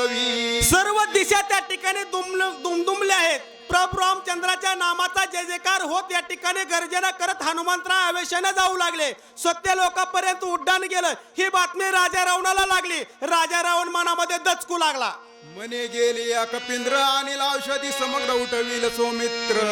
उठवी. सर्व दिशा त्या ठिकाणी दुमदुमल्या आहेत. प्रभू रामचंद्राच्या नामाचा जय जयकार होत या ठिकाणी गर्जना करत हनुमंतराय आवेशाने जाऊ लागले. सत्य लोकांपर्यंत उड्डाण गेलं. ही बातमी राजा रावणाला लागली. राजा रावण मनामध्ये दचकू लागला. मने गेली या कपिंद्र आणि औषधी समग्र उठविल सौमित्र.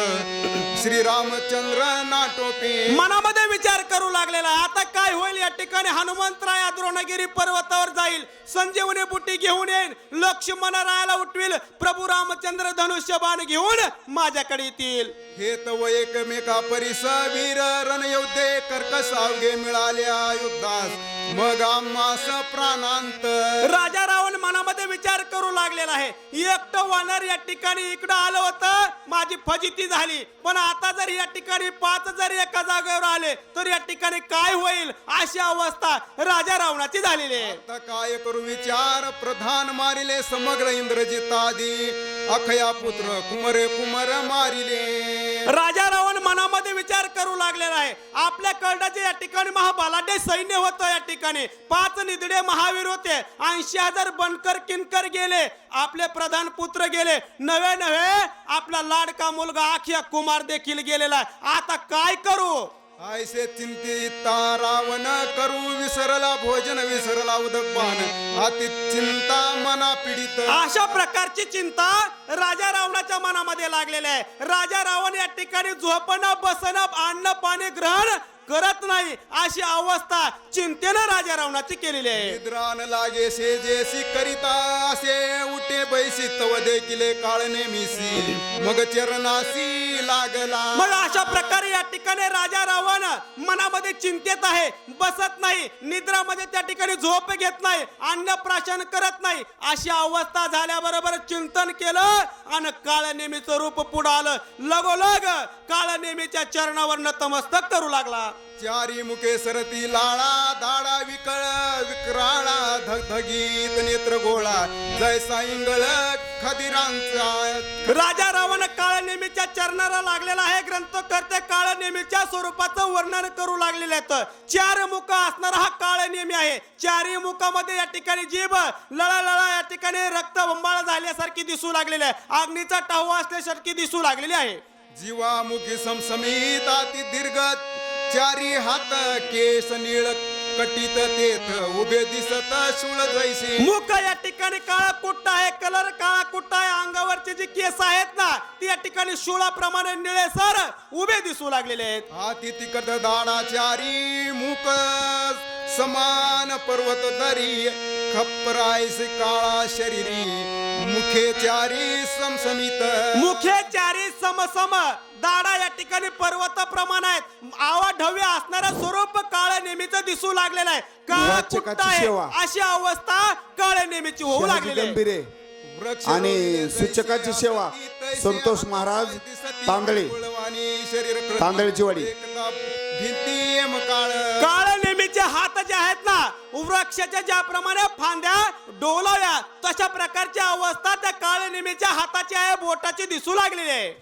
श्रीरामचंद्र नाटोपे मनामध्ये विचार करू लागलेला. आता काय होईल या ठिकाणी. हनुमंतराय द्रोणगिरी पर्वतावर जाईल. संजीवनी बुटी घेऊन येईल. लक्ष्मण रायाला उठविल. प्रभू रामचंद्र धनुष्यबाण घेऊन माझ्याकडे येतील. हे तव एकमेका परिस वीर रणयोद्धे कर्कश अवघे मिळाल्या युद्धास मग आम्हास प्राणांत. राजा रावण मनामध्ये विचार करू लागलेला आहे. एकटं वानर या ठिकाणी इकडं आलं होतं. माझी फजिती झाली. पण आता जर या ठिकाणी 5 जर एका जागेवर आले तर या ठिकाणी काय होईल अशी अवस्था राजा रावणाची झालेली आहे. आता काय करू विचार. प्रधान मारिले समग्र इंद्रजितादी. अखया पुत्र कुमरे कुमर मारिले. राजा रावण मनामध्ये विचार करू लागलेला आहे. आपल्या कर्णाचे या ठिकाणी महाबलाढ्य सैन्य होतं. या ठिकाणी 5 निधडे महावीर होते. 80,000 बनकर किनकर गेले. आपले प्रधान पुत्र गेले. नवे आपला लाडका मुलगा अखया कुमार देखील गेलेला. आता काय करू. ऐसे चिंतिता रावण करू विसरला भोजन विसरला उदकपान अति चिंता मना पीडित. अशा प्रकारची चिंता राजा रावणाच्या मनामध्ये लागलेली आहे. राजा रावण या ठिकाणी झोपणं बसणं अन्न पाणी ग्रहण करत नाही अशी अवस्था चिंतेनं राजा रावणाची केलेली आहे. निद्रान लागे से जेसी करिता असे उठे बैसी तव देखिले काळ नेमिसी मग चरणासी लागला. मग अशा प्रकारे या ठिकाणी राजा रावण मनामध्ये चिंतेत आहे. बसत नाही. निद्रामध्ये त्या ठिकाणी झोप घेत नाही. अन्न प्राशन करत नाही. अशी अवस्था झाल्याबरोबर चिंतन केलं आणि काळनेमीचं रूप पुढे आलं. लगोलग काळनेमीच्या चरणावर नतमस्तक करू लागला. चारी मुखे सरती लाळा दाडा विकळ विक्राळा धगधगीत नेत्र गोळा जैसा इंगळ खदिरांचा. राजा रावण काळनेमीच्या चरणाला लागलेला आहे. ग्रंथकर्ते काळनेमीच्या स्वरूपाचं वर्णन करू लागलेले आहेत. 4 मुख असणारा हा काळनेमी आहे. 4ही मुखामध्ये या ठिकाणी जीभ लळा या ठिकाणी रक्त बंबाळ झाल्यासारखी दिसू लागलेली आहे. अग्नीचा टाहू असल्यासारखी दिसू लागलेली आहे. जीवामुखी समसमित अति दीर्घ चारी हात केस नीळ कटीत तेथ उभे दिसत शूळ जैसे. मुख या ठिकाणी काळा कुट्ट आहे. कलर काळा कुट्ट आहे. अंगावरचे जे केस आहेत ना ती या ठिकाणी शूळाप्रमाणे निळेसर उभे दिसू लागलेले आहेत. हाती तिकट दाडा चारी मुख समान पर्वत दरी खप्परायसे काळा शरीरी मुखे चारी समसमित. मुखे चारी समसम दाडा या ठिकाणी पर्वताप्रमाणे आहेत. आवाढव्य असणारा स्वरूप काळ नेहमीच दिसू लागलेला आहे. काळा कुट्ट आहे अशी अवस्था काळ नेहमीची होऊ लागलेली आहे. आणि सूचकाची सेवा संतोष महाराज तांदळे तांदळची वाडी. काळ नेहमीचे हात जे आहेत ना वृक्षाच्या ज्याप्रमाणे फांद्या डोलाव्या तशा प्रकारची अवस्था त्या काळ नेहमीच्या हाताची आहे. बोटाची दिसू लागलेली आहे.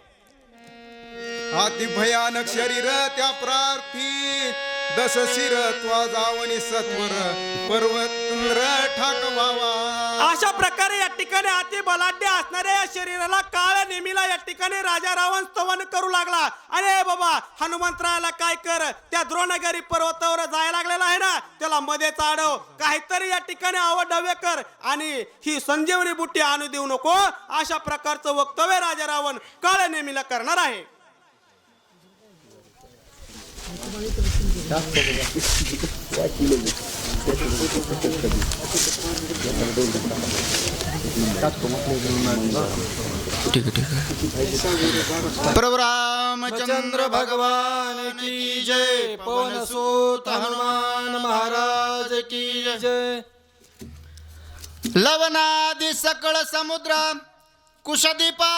अति भयानक शरीर त्या प्रार्थी दस शिर त्वा जावणी सत्वर पर्वतंद्र ठाकवावा. अशा प्रकारे या ठिकाणी अति बलाढ्य असणाऱ्या या शरीराला काळ नेमीला या ठिकाणी राजा रावण स्तवन करू लागला. अरे बाबा हनुमंतरायाला काय कर. त्या द्रोणगिरी पर्वतावर जायला लागलेला आहे ना त्याला मध्ये चाडव. काहीतरी या ठिकाणी आवडवे कर आणि ही संजीवनी बुट्टी आणू देऊ नको. अशा प्रकारचं वक्तव्य राजा रावण काळ नेमीला करणार आहे. प्रभु रामचंद्र भगवान की जय. पवन सुत हनुमान महाराज की जय. लवनादि सकळ समुद्र कुशदीपा